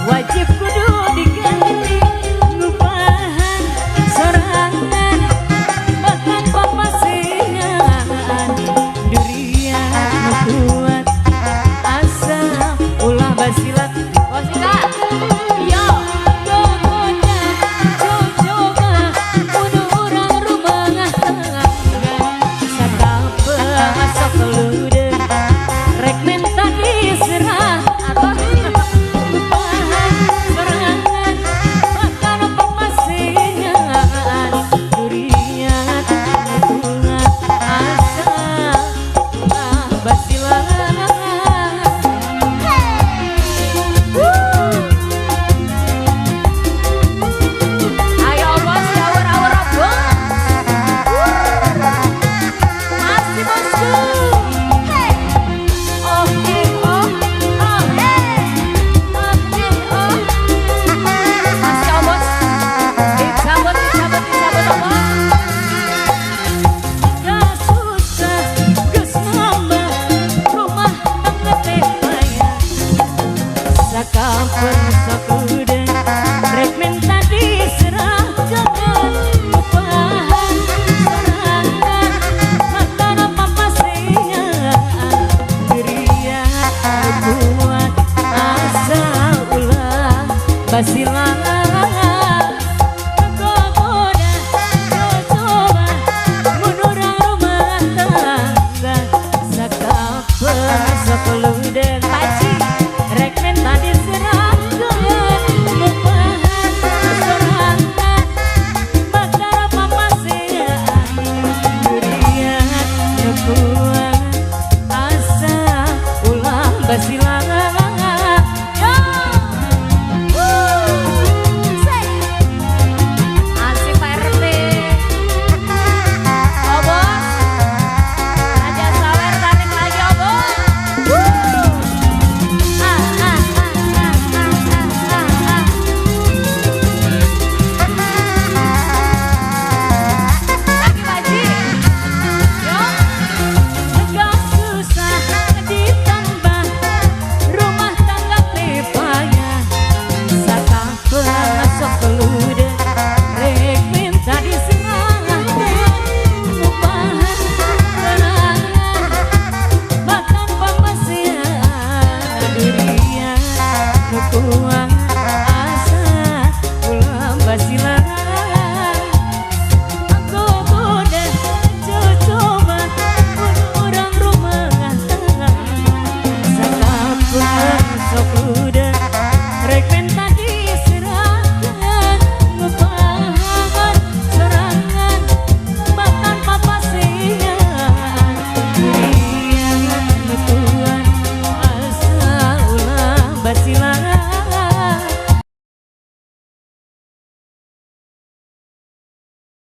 wajib kudu diganti ngupahan sorangan bahkan papasingan durian kuat asa ulah basilat basilat yo pokoknya coba kudu urang rumah sakapa masuk keludeun rek minta diserah atau lupahan serangan bahkan papasingan durian kuat asa basilan. Ayo bos, awur-awur abang. Masih bosku. Oh, oh, oh, masih bos. Dicabut, dicabut, dicabut abang. Gak susah, geus mama rumah tangga teh payah. Sakapeun sakudeung rek minta diserahkeun upahan sorangan makana papasingan durian kuat asa ulah basilan.